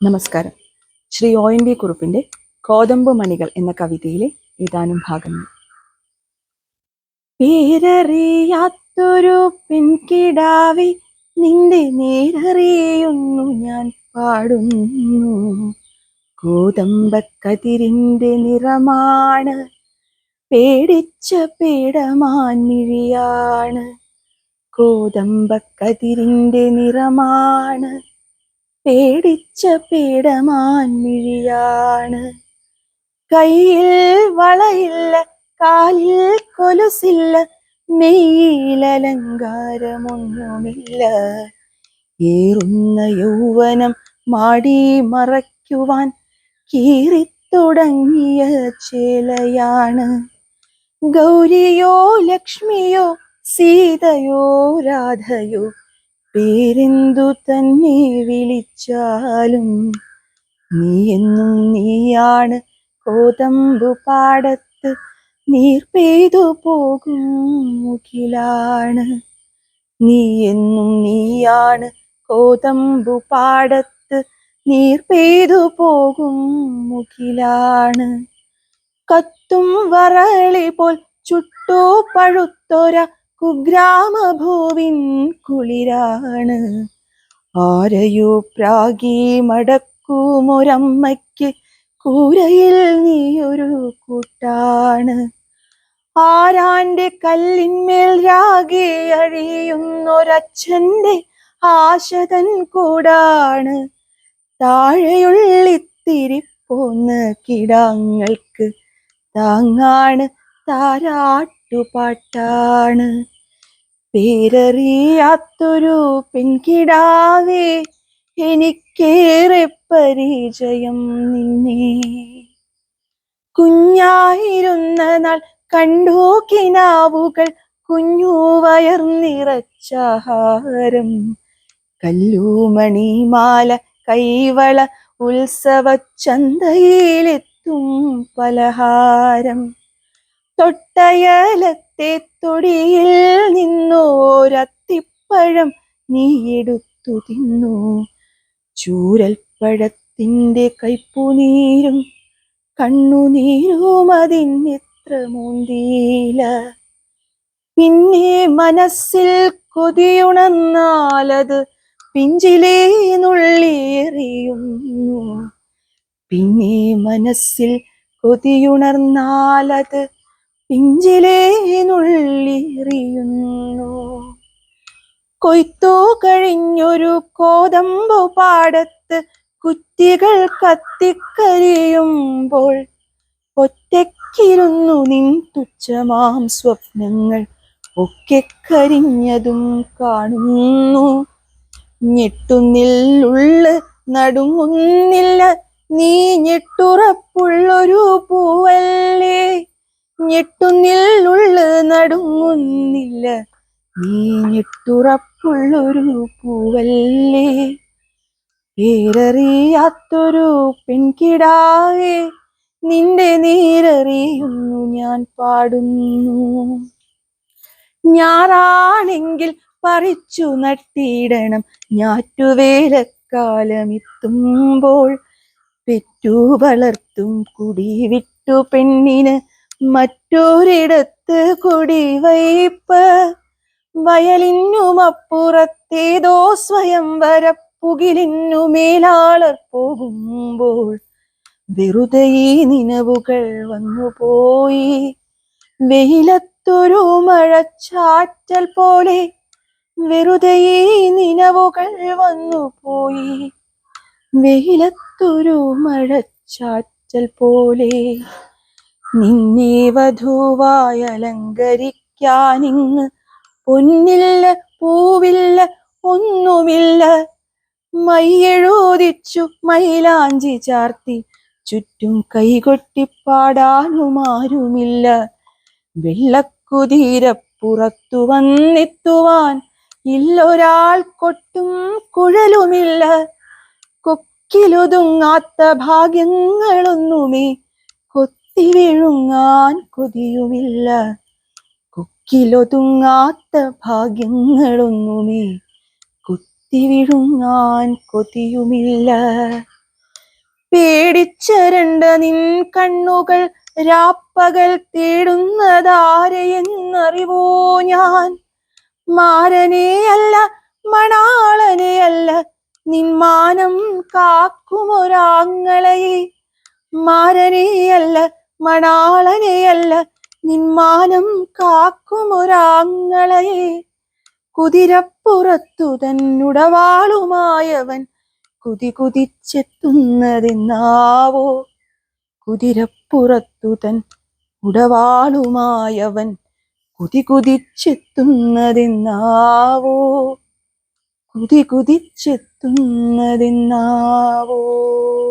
നമസ്കാരം. ശ്രീ ONV കുറുപ്പിന്റെ കോതമ്പ് മണികൾ എന്ന കവിതയിലെ ഏതാനും ഭാഗങ്ങൾ. പേരറിയാത്തൊരു പെൺകിടാവെ, നിന്റെ നേരറിയുന്നു ഞാൻ പാടുന്നു. കോതമ്പക്കതിരിന്റെ നിറമാണ്, പേടിച്ച പേടമാൻമിഴിയാണ്. കോതമ്പക്കതിരിന്റെ നിറമാണ്, പേടിച്ച പേടമാൻമിഴിയാണ്. കയ്യിൽ വളയില്ല, കാലിൽ കൊലുസില്ല, മെയ്യിലലങ്കാരമൊന്നുമില്ല. ഏറുന്ന യൗവനം മാടി മറയ്ക്കുവാൻ കീറിത്തുടങ്ങിയ ചേലയാണ്. ഗൗരിയോ ലക്ഷ്മിയോ സീതയോ രാധയോ, പേരെന്തു തന്നെ വിളിച്ചാലും നീ എന്നും നീയാണ്. കോതമ്പു പാടത്ത് നീർ പെയ്തു പോകും മുകിലാണ്. നീ എന്നും നീയാണ്. കോതമ്പു പാടത്ത് നീർ പെയ്തു പോകും മുകിലാണ്. കത്തും വറളി പോൽ ചുട്ടു പഴുത്തൊര കുഗ്രാമഭൂവിൻ കുളിരാണ്. ആരെയോ പ്രാഗി മടക്കുമൊരമ്മയ്ക്ക് കൂരയിൽ നീയൊരു കൂട്ടാണ്. ആരാന്റെ കല്ലിന്മേൽ രാഗി അഴിയുന്നൊരച്ഛന്റെ ആശതൻ കൂടാണ്. താഴെയുള്ളിത്തിരി പോന്ന കിടാങ്ങൾക്ക് താങ്ങാണ്, താരാട്ടുപാട്ടാണ്. പേരറിയാത്തൊരു പെൺകിടാവേ, എനിക്കേറെ പരിചയം നിന്നെ. കുഞ്ഞായിരുന്ന നാൾ കണ്ടു കിനാവുകൾ, കുഞ്ഞു വയർ നിറച്ചാഹാരം. കല്ലുമണിമാല കൈവള ഉത്സവച്ചന്തയിലെത്തും പലഹാരം. തൊട്ടയലത്തെ തൊടിയിൽ നിന്നോരത്തിപ്പഴം നീ എടുത്തു തിന്നു. ചൂരൽപ്പഴത്തിന്റെ കയ്പുനീരും കണ്ണുനീരും അതിനെത്ര മുന്തിയില. പിന്നെ മനസ്സിൽ കൊതിയുണർന്നാലത് പിഞ്ചിലേ നുള്ളിയെറിയുന്നു. പിന്നെ മനസ്സിൽ കൊതിയുണർന്നാലത് പിഞ്ചിലേ നുള്ളിയെറിയുന്നു. കൊയ്ത്തു കഴിഞ്ഞൊരു കോതമ്പു പാടത്ത് കുറ്റികൾ കത്തിക്കരിയുമ്പോൾ ഒറ്റയ്ക്കിരുന്നു നിൻ തുച്ഛമാം സ്വപ്നങ്ങൾ ഒക്കെ കരിഞ്ഞതും കാണുന്നു. ഞെട്ടുന്നില്ലുള്ള് നടുങ്ങുന്നില്ല, നീ ഞെട്ടുറപ്പുള്ളൊരു പൂവല്ലേ. ഞെട്ടുന്നില്ലുള്ള് നടുങ്ങുന്നില്ല, നീ ഞെട്ടുറപ്പുള്ളൊരു പൂവല്ലേ. പേരറിയാത്തൊരു പെൺകിടാവേ, നിന്റെ നീരറിയുന്നു ഞാൻ പാടുന്നു. ഞാറാണെങ്കിൽ പറിച്ചു നട്ടിടണം, ഞാറ്റുവേലക്കാലമെത്തുമ്പോൾ. പെറ്റു വളർത്തും കുടിവിട്ടു പെണ്ണിന് മറ്റൊരിടത്ത് കുടിവയ്പ്. വയലിനുമപ്പുറത്തേതോ സ്വയംവര പുകിലിനു മേലാളർ പോകുമ്പോൾ വെറുതെ ഈ നിനവുകൾ വന്നുപോയി. വെയിലത്തൊരു മഴച്ചാറ്റൽ പോലെ വെറുതെ ഈ നിനവുകൾ വന്നുപോയി. വെയിലത്തൊരു മഴച്ചാറ്റൽ പോലെ നിന്നെ വധുവായി അലങ്കരിക്കാനിങ്ങ് പൊന്നില്ല, പൂവില്ല, ഒന്നുമില്ല. മയ്യെഴുതിച്ചു മൈലാഞ്ചി ചാർത്തി ചുറ്റും കൈകൊട്ടിപ്പാടാനുമാരുമില്ല. വെള്ളക്കുതിരപ്പുറത്തു വന്നെത്തുവാൻ ഇല്ലൊരാൾ കൊട്ടും കുഴലുമില്ല. കൊക്കിലൊതുങ്ങാത്ത ഭാഗ്യങ്ങളൊന്നുമേ കൊത്തി വിഴുങ്ങാൻ കൊതിയുമില്ല. കൊക്കിലൊതുങ്ങാത്ത ഭാഗ്യങ്ങളൊന്നുമേ കൊത്തി വിഴുങ്ങാൻ കൊതിയുമില്ല. പേടിച്ചരണ്ട നിൻ കണ്ണുകൾ രാപ്പകൽ തേടുന്നതാരെയെന്നറിവോ ഞാൻ. മാരനെയല്ല മണാളനെയല്ല നിന്മാനം കാക്കുമൊരാങ്ങളയെ. മാരനെയല്ല മണാളനെയല്ല നിന്മാനം കാക്കുമൊരാങ്ങളയെ. കുതിരപ്പുറത്തു തന്നുടവാളുമായവൻ കുതികുതിച്ചെത്തുന്നതെന്നാവോ. കുതിരപ്പുറത്തു തൻ ഉടവാളുമായവൻ കുതികുതിച്ചെത്തുന്നതെന്നാവോ. കുതികുതിച്ചെത്തുന്നതെന്നാവോ.